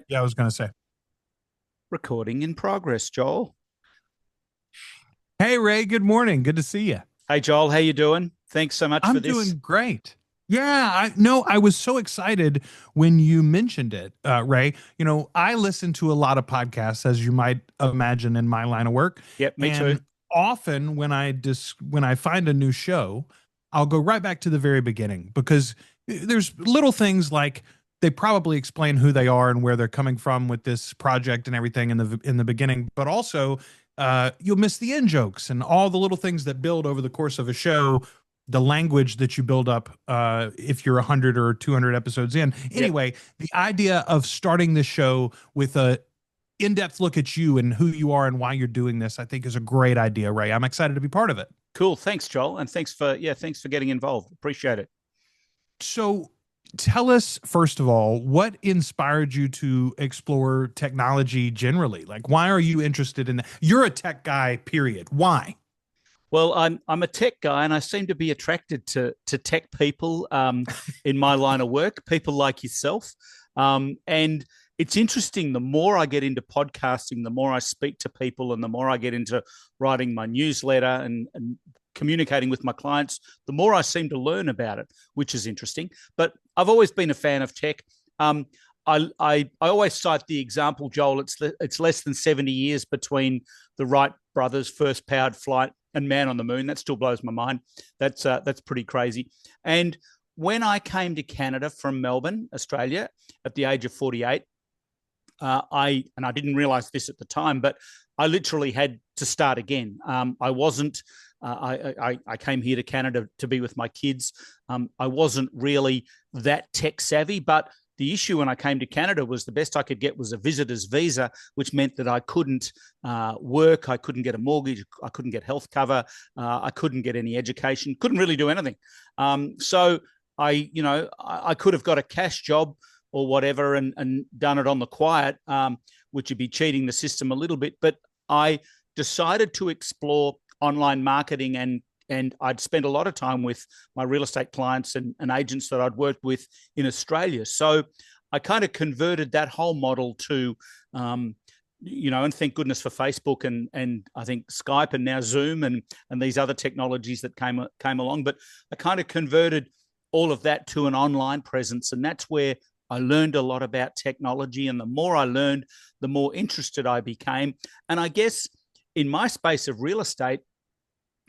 Yeah, I was going to say. Recording in progress, Joel. Hey, Ray, good morning. Good to see you. Hey, Joel, how you doing? Thanks so much for I'm this. doing great. Yeah, I was so excited when you mentioned it, Ray. I listen to a lot of podcasts, as you might imagine, in my line of work, Yep, me too. and often when I find a new show, I'll go right back to the very beginning because there's little things like they probably explain who they are and where they're coming from with this project and everything in the beginning, but also you'll miss the in jokes and all the little things that build over the course of a show, the language that you build up if you're 100 or 200 episodes in. Yep, Anyway, the idea of starting the show with a in-depth look at you and who you are and why you're doing this, I think is a great idea, Ray. I'm excited to be part of it. cool. Thanks, Joel, and thanks for getting involved. Appreciate it. So tell us, first of all, what inspired you to explore technology generally? Like, why are you interested in that? You're a tech guy, period. Why? Well, I'm a tech guy, and I seem to be attracted to tech people in my line of work. People like yourself, and it's interesting. The more I get into podcasting, the more I speak to people, and the more I get into writing my newsletter and communicating with my clients, the more I seem to learn about it, which is interesting. But I've always been a fan of tech. Um, I always cite the example, Joel. It's less than 70 years between the Wright brothers' first powered flight and man on the moon. That still blows my mind. That's pretty crazy. And when I came to Canada from Melbourne, Australia, at the age of 48, I didn't realize this at the time, but I literally had to start again. I wasn't. I came here to Canada to be with my kids. I wasn't really that tech savvy, but the issue when I came to Canada was the best I could get was a visitor's visa, which meant that I couldn't work, I couldn't get a mortgage, I couldn't get health cover, I couldn't get any education, couldn't really do anything. So I could have got a cash job or whatever and done it on the quiet, which would be cheating the system a little bit. But I decided to explore online marketing and I'd spent a lot of time with my real estate clients and agents that I'd worked with in Australia. So I kind of converted that whole model to, and thank goodness for Facebook and I think Skype and now Zoom and these other technologies that came along. But I kind of converted all of that to an online presence, and that's where I learned a lot about technology. And the more I learned, the more interested I became. And I guess in my space of real estate,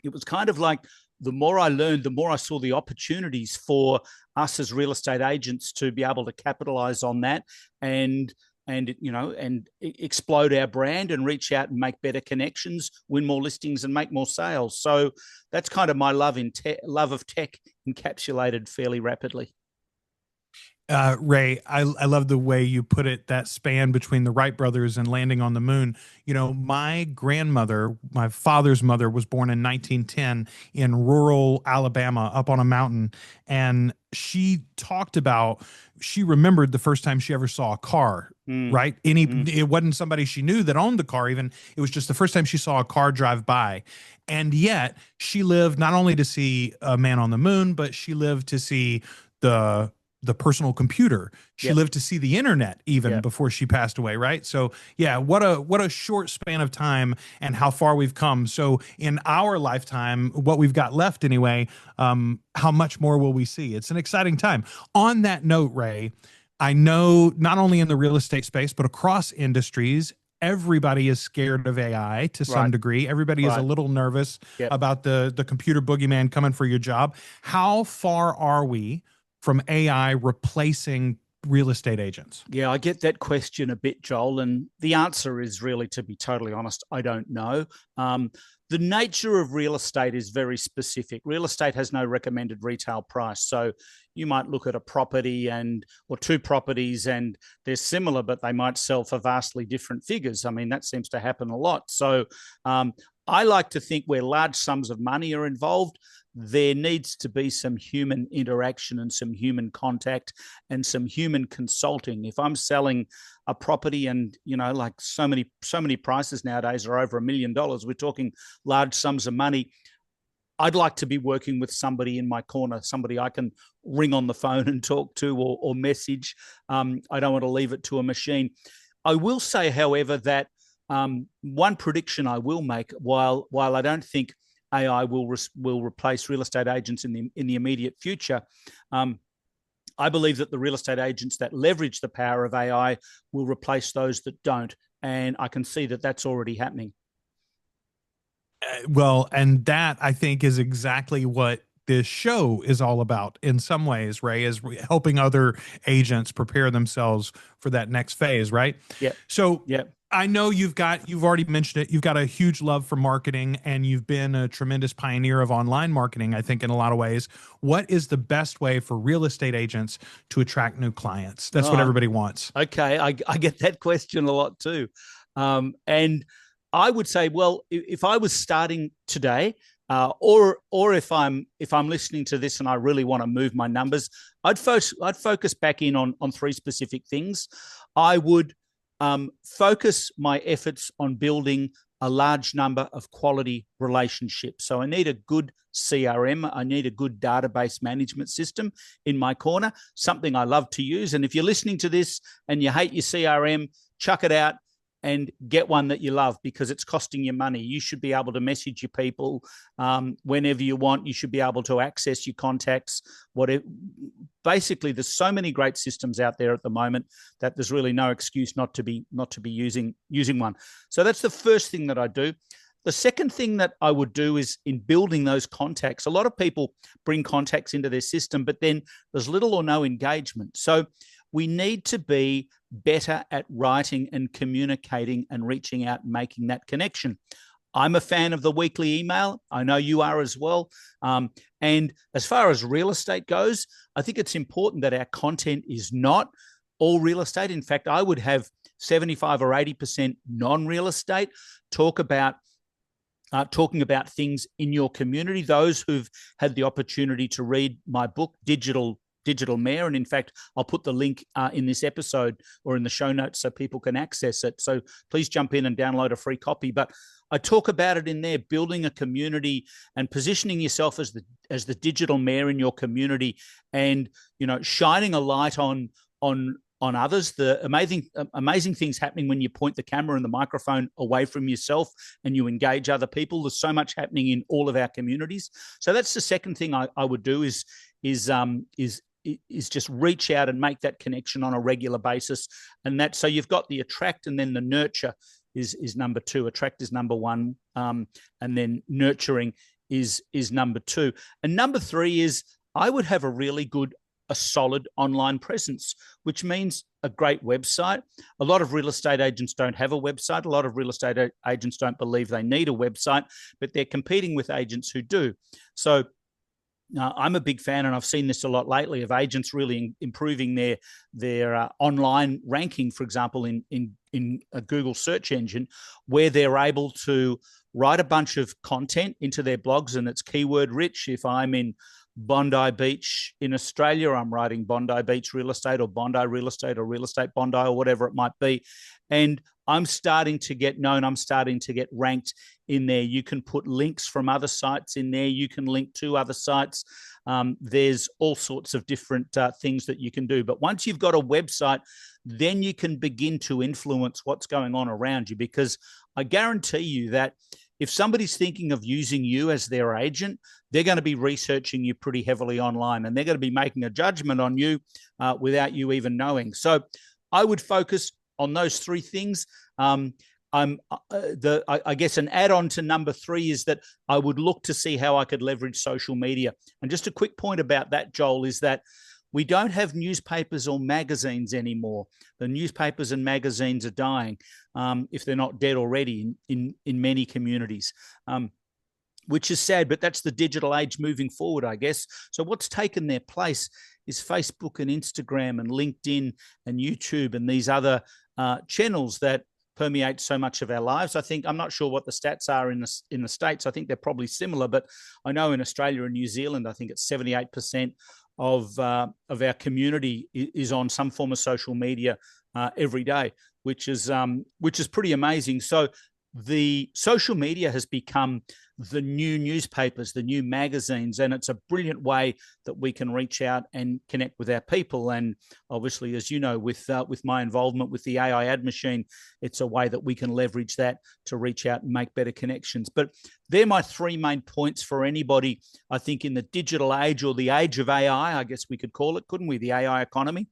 it was kind of like the more I learned, the more I saw the opportunities for us as real estate agents to be able to capitalize on that and and explode our brand and reach out and make better connections, win more listings and make more sales. So that's kind of my love of tech encapsulated fairly rapidly. Ray, I love the way you put it, that span between the Wright brothers and landing on the moon. My grandmother, my father's mother, was born in 1910 in rural Alabama up on a mountain. And she talked about, she remembered the first time she ever saw a car, Mm, right? mm, It wasn't somebody she knew that owned the car, even. It was just the first time she saw a car drive by. And yet she lived not only to see a man on the moon, but she lived to see the the personal computer. She yep, lived to see the internet even yep. before she passed away, right? So yeah, what a short span of time and how far we've come. So in our lifetime, what we've got left anyway, how much more will we see? It's an exciting time. On that note, Ray, I know not only in the real estate space, but across industries, everybody is scared of AI to some Right, degree. Everybody is a right. little nervous Yep. about the computer boogeyman coming for your job. How far are we from AI replacing real estate agents? Yeah, I get that question a bit, Joel, and the answer is really, to be totally honest, I don't know. Um, the nature of real estate is very specific. Real estate has no recommended retail price, so you might look at a property and or two properties, and they're similar, but they might sell for vastly different figures. I mean, that seems to happen a lot. So um, I like to think where large sums of money are involved, there needs to be some human interaction and some human contact and some human consulting. If I'm selling a property and like so many prices nowadays are over $1 million, we're talking large sums of money. I'd like to be working with somebody in my corner, somebody I can ring on the phone and talk to, or message. I don't want to leave it to a machine. I will say, however, that one prediction I will make, while I don't think AI will replace real estate agents in the immediate future, I believe that the real estate agents that leverage the power of AI will replace those that don't, and I can see that that's already happening. Well, and that I think is exactly what this show is all about in some ways, Ray, is helping other agents prepare themselves for that next phase, right? Yeah, So yeah. I know you've already mentioned it, you've got a huge love for marketing and you've been a tremendous pioneer of online marketing, I think, in a lot of ways. What is the best way for real estate agents to attract new clients? That's what Oh, everybody wants. okay. I get that question a lot too. And I would say, well, if I was starting today, or if I'm listening to this and I really want to move my numbers, I'd focus back in on three specific things. I would focus my efforts on building a large number of quality relationships. So I need a good CRM. I need a good database management system in my corner, something I love to use. And if you're listening to this and you hate your CRM, chuck it out and get one that you love, because it's costing you money. You should be able to message your people whenever you want. You should be able to access your contacts. Whatever. Basically, there's so many great systems out there at the moment that there's really no excuse not to be using one. So that's the first thing that I do. The second thing that I would do is in building those contacts. A lot of people bring contacts into their system, but then there's little or no engagement. So we need to be better at writing and communicating and reaching out and making that connection. I'm a fan of the weekly email. I know you are as well. And as far as real estate goes, I think it's important that our content is not all real estate. In fact, I would have 75 or 80% non-real estate, talking about things in your community. Those who've had the opportunity to read my book, Digital Mayor. And in fact, I'll put the link in this episode or in the show notes so people can access it. So please jump in and download a free copy. But I talk about it in there, building a community and positioning yourself as the digital mayor in your community, and shining a light on others. The amazing things happening when you point the camera and the microphone away from yourself and you engage other people. There's so much happening in all of our communities. So that's the second thing I would do is just reach out and make that connection on a regular basis. And so you've got the attract, and then the nurture is number two. Attract is number one, and then nurturing is number two. And number three is I would have a solid online presence, which means a great website. A lot of real estate agents don't have a website. A lot of real estate agents don't believe they need a website, but they're competing with agents who do. So I'm a big fan, and I've seen this a lot lately, of agents really improving their online ranking, for example, in a Google search engine, where they're able to write a bunch of content into their blogs, and it's keyword rich. If I'm in Bondi Beach in Australia, I'm writing Bondi Beach real estate, or Bondi real estate, or real estate Bondi, or whatever it might be. And I'm starting to get known. I'm starting to get ranked in there. You can put links from other sites in there. You can link to other sites. There's all sorts of different things that you can do. But once you've got a website, then you can begin to influence what's going on around you, because I guarantee you that if somebody's thinking of using you as their agent, they're going to be researching you pretty heavily online, and they're going to be making a judgment on you without you even knowing. So I would focus on those three things. I guess an add-on to number three is that I would look to see how I could leverage social media. And just a quick point about that, Joel, is that we don't have newspapers or magazines anymore. The newspapers and magazines are dying, if they're not dead already in many communities, which is sad, but that's the digital age moving forward, I guess. So what's taken their place is Facebook and Instagram and LinkedIn and YouTube and these other channels that permeate so much of our lives. I'm not sure what the stats are in the States. I think they're probably similar, but I know in Australia and New Zealand, I think it's 78% of our community is on some form of social media every day, which is pretty amazing. So the social media has become the new newspapers, the new magazines, and it's a brilliant way that we can reach out and connect with our people. And obviously, as you know, with my involvement with the AI ad machine, it's a way that we can leverage that to reach out and make better connections. But they're my three main points for anybody, I think, in the digital age, or the age of AI, I guess we could call it, couldn't we? The AI economy.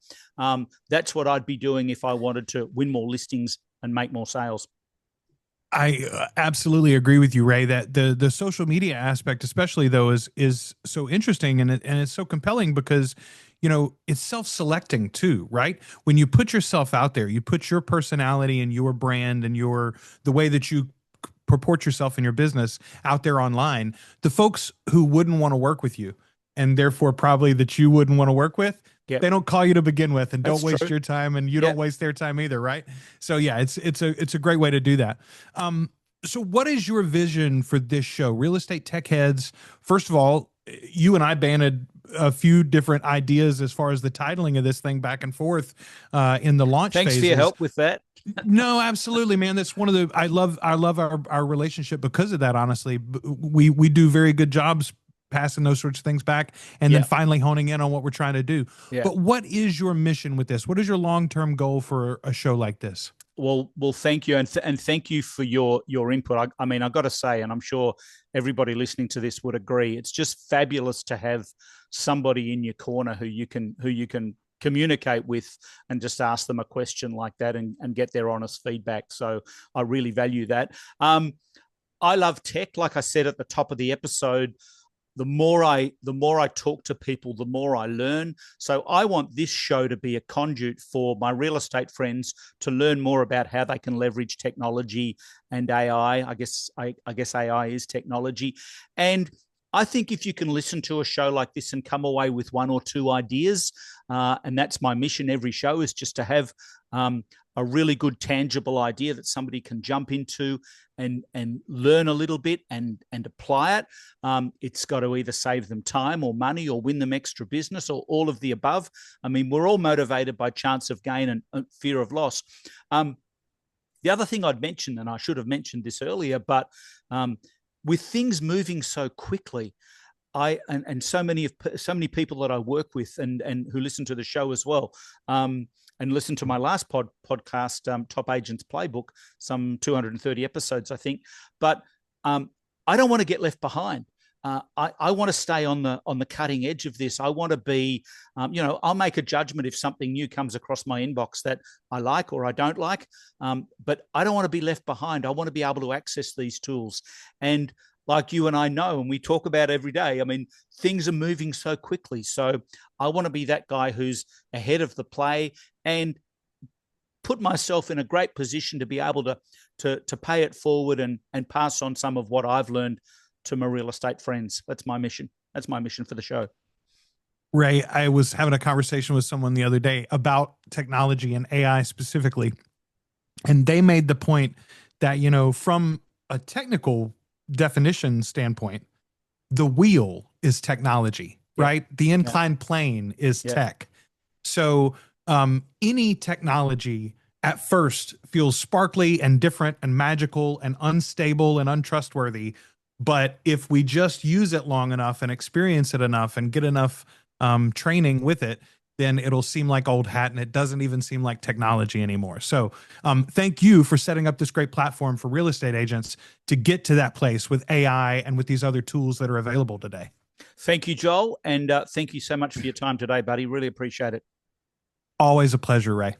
That's what I'd be doing if I wanted to win more listings and make more sales. I absolutely agree with you, Ray, that the social media aspect, especially though, is so interesting, and it's so compelling because it's self-selecting too, right? When you put yourself out there, you put your personality and your brand and the way that you purport yourself in your business out there online, the folks who wouldn't want to work with you, and therefore probably that you wouldn't want to work with, Yep. they don't call you to begin with, and That's don't waste true. your time, and you don't Yep. waste their time either, right? So yeah, it's a great way to do that. So what is your vision for this show, Real Estate Tech Heads? First of all, you and I banded a few different ideas as far as the titling of this thing back and forth in the launch Thanks for your phases. help with that. No, absolutely, man. That's one of the I love our relationship because of that. Honestly, we do very good jobs passing those sorts of things back, and then Yeah. finally honing in on what we're trying to do. Yeah. But what is your mission with this? What is your long-term goal for a show like this? Well, thank you, and thank you for your input. I mean, I got to say, and I'm sure everybody listening to this would agree, it's just fabulous to have somebody in your corner who you can communicate with and just ask them a question like that and get their honest feedback. So I really value that. I love tech. Like I said at the top of the episode, the more I talk to people, the more I learn. So I want this show to be a conduit for my real estate friends to learn more about how they can leverage technology and AI. I guess AI is technology. And I think if you can listen to a show like this and come away with one or two ideas, and that's my mission every show, is just to have a really good tangible idea that somebody can jump into and learn a little bit and apply it. It's got to either save them time or money or win them extra business or all of the above. I mean, we're all motivated by chance of gain and fear of loss. The other thing I'd mention, and I should have mentioned this earlier, but with things moving so quickly, and so many people that I work with and who listen to the show as well, and listen to my last podcast, Top Agents Playbook, some 230 episodes, I think. But I don't want to get left behind. I want to stay on the cutting edge of this. I want to be, I'll make a judgment if something new comes across my inbox that I like or I don't like. But I don't want to be left behind. I want to be able to access these tools. And like you and I know, and we talk about every day, I mean, things are moving so quickly. So I want to be that guy who's ahead of the play and put myself in a great position to be able to pay it forward and pass on some of what I've learned to my real estate friends. That's my mission. That's my mission for the show. Ray, I was having a conversation with someone the other day about technology and AI specifically, and they made the point that, from a technical definition standpoint, the wheel is technology, right? The inclined plane is tech. So any technology at first feels sparkly and different and magical and unstable and untrustworthy. But if we just use it long enough and experience it enough and get enough training with it, then it'll seem like old hat and it doesn't even seem like technology anymore. So thank you for setting up this great platform for real estate agents to get to that place with AI and with these other tools that are available today. Thank you, Joel. And thank you so much for your time today, buddy. Really appreciate it. Always a pleasure, Ray.